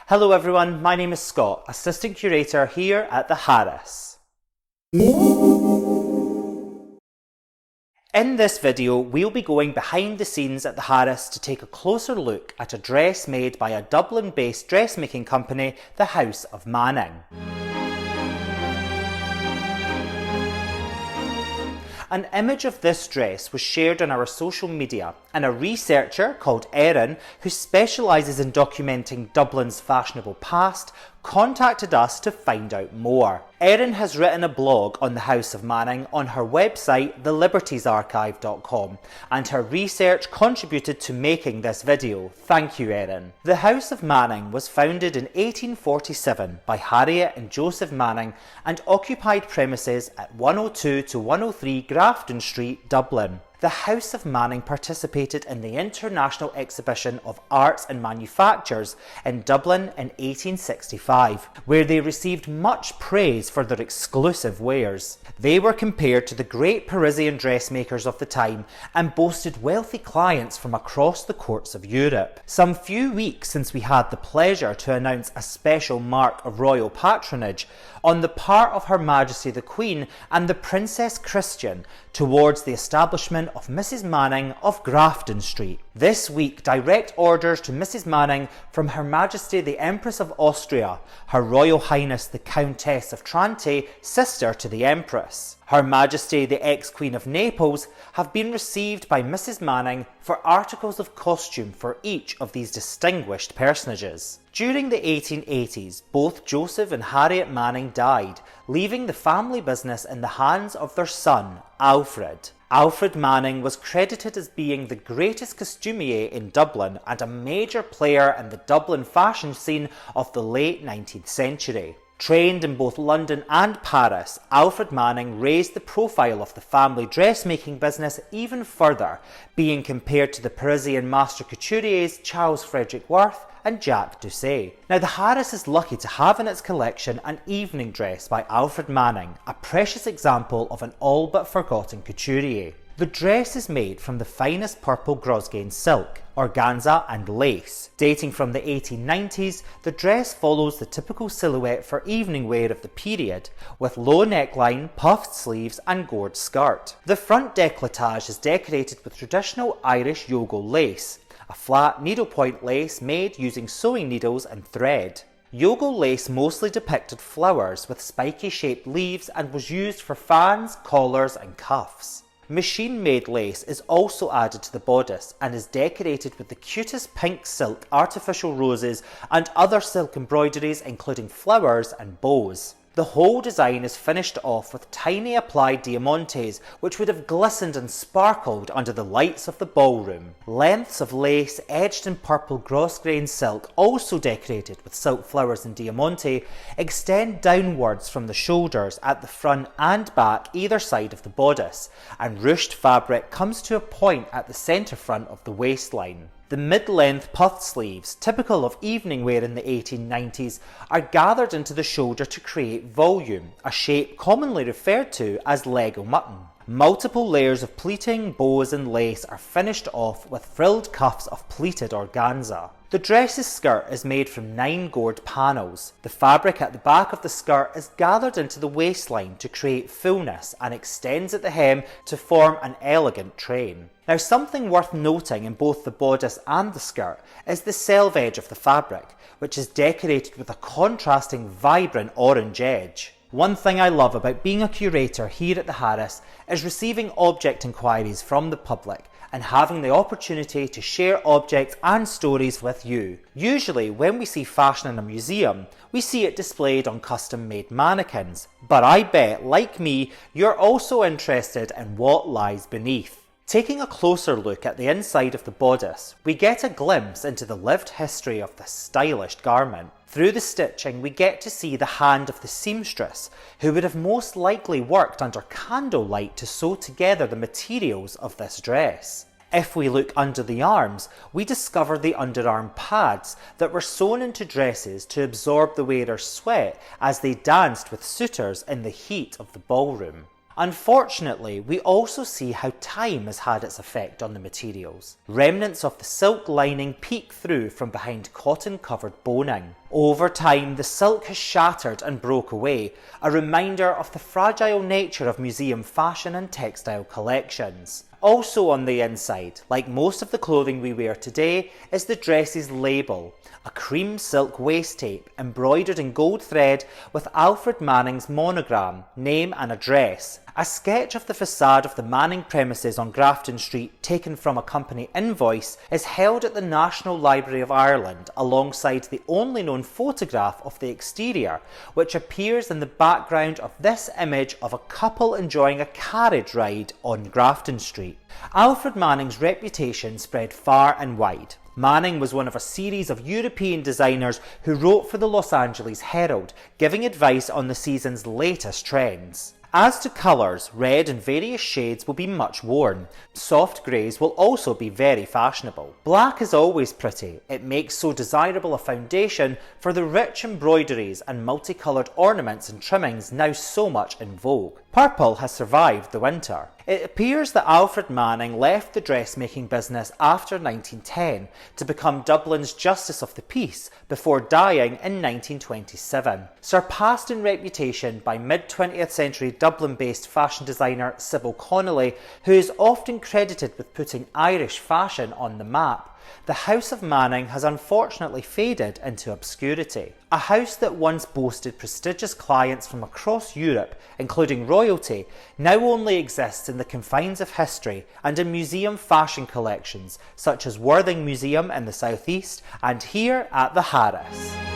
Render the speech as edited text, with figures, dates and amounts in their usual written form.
Hello everyone, my name is Scott, Assistant Curator here at the Harris. In this video, we'll be going behind the scenes at the Harris to take a closer look at a dress made by a Dublin-based dressmaking company, the House of Manning. An image of this dress was shared on our social media, and a researcher called Erin, who specialises in documenting Dublin's fashionable past, contacted us to find out more. Erin has written a blog on the House of Manning on her website thelibertiesarchive.com, and her research contributed to making this video. Thank you, Erin. The House of Manning was founded in 1847 by Harriet and Joseph Manning and occupied premises at 102 to 103 Grafton Street, Dublin. The House of Manning participated in the International Exhibition of Arts and Manufactures in Dublin in 1865, where they received much praise for their exclusive wares. They were compared to the great Parisian dressmakers of the time and boasted wealthy clients from across the courts of Europe. Some few weeks since we had the pleasure to announce a special mark of royal patronage on the part of Her Majesty the Queen and the Princess Christian towards the establishment of Mrs. Manning of Grafton Street. This week, direct orders to Mrs. Manning from Her Majesty the Empress of Austria, Her Royal Highness the Countess of Trante, sister to the Empress, Her Majesty the ex-Queen of Naples, have been received by Mrs. Manning for articles of costume for each of these distinguished personages. During the 1880s, both Joseph and Harriet Manning died, leaving the family business in the hands of their son, Alfred. Alfred Manning was credited as being the greatest costumier in Dublin and a major player in the Dublin fashion scene of the late 19th century. Trained in both London and Paris, Alfred Manning raised the profile of the family dressmaking business even further, being compared to the Parisian master couturiers Charles Frederick Worth and Jacques Doucet. Now, the Harris is lucky to have in its collection an evening dress by Alfred Manning, a precious example of an all but forgotten couturier. The dress is made from the finest purple Grosgrain silk, organza and lace. Dating from the 1890s, the dress follows the typical silhouette for evening wear of the period, with low neckline, puffed sleeves and gored skirt. The front décolletage is decorated with traditional Irish yogo lace, a flat needlepoint lace made using sewing needles and thread. Yogo lace mostly depicted flowers with spiky shaped leaves and was used for fans, collars and cuffs. Machine-made lace is also added to the bodice and is decorated with the cutest pink silk, artificial roses and other silk embroideries including flowers and bows. The whole design is finished off with tiny applied diamantes which would have glistened and sparkled under the lights of the ballroom. Lengths of lace edged in purple Grosgrain silk, also decorated with silk flowers and diamante, extend downwards from the shoulders at the front and back either side of the bodice, and ruched fabric comes to a point at the centre front of the waistline. The mid-length puffed sleeves, typical of evening wear in the 1890s, are gathered into the shoulder to create volume, a shape commonly referred to as Lego mutton. Multiple layers of pleating, bows and lace are finished off with frilled cuffs of pleated organza. The dress's skirt is made from 9 gored panels. The fabric at the back of the skirt is gathered into the waistline to create fullness and extends at the hem to form an elegant train. Now, something worth noting in both the bodice and the skirt is the selve edge of the fabric, which is decorated with a contrasting vibrant orange edge. One thing I love about being a curator here at the Harris is receiving object inquiries from the public and having the opportunity to share objects and stories with you. Usually when we see fashion in a museum, we see it displayed on custom-made mannequins, but I bet, like me, you're also interested in what lies beneath. Taking a closer look at the inside of the bodice, we get a glimpse into the lived history of this stylish garment. Through the stitching, we get to see the hand of the seamstress, who would have most likely worked under candlelight to sew together the materials of this dress. If we look under the arms, we discover the underarm pads that were sewn into dresses to absorb the wearer's sweat as they danced with suitors in the heat of the ballroom. Unfortunately, we also see how time has had its effect on the materials. Remnants of the silk lining peek through from behind cotton-covered boning. Over time, the silk has shattered and broke away, a reminder of the fragile nature of museum fashion and textile collections. Also on the inside, like most of the clothing we wear today, is the dress's label, a cream silk waist tape embroidered in gold thread with Alfred Manning's monogram, name and address. A sketch of the facade of the Manning premises on Grafton Street, taken from a company invoice, is held at the National Library of Ireland alongside the only known photograph of the exterior, which appears in the background of this image of a couple enjoying a carriage ride on Grafton Street. Alfred Manning's reputation spread far and wide. Manning was one of a series of European designers who wrote for the Los Angeles Herald, giving advice on the season's latest trends. As to colours, red in various shades will be much worn. Soft greys will also be very fashionable. Black is always pretty. It makes so desirable a foundation for the rich embroideries and multicoloured ornaments and trimmings now so much in vogue. Purple has survived the winter. It appears that Alfred Manning left the dressmaking business after 1910 to become Dublin's Justice of the Peace before dying in 1927. Surpassed in reputation by mid-20th century Dublin-based fashion designer Sybil Connolly, who is often credited with putting Irish fashion on the map, the House of Manning has unfortunately faded into obscurity. A house that once boasted prestigious clients from across Europe, including royalty, now only exists in the confines of history and in museum fashion collections such as Worthing Museum in the southeast and here at the Harris.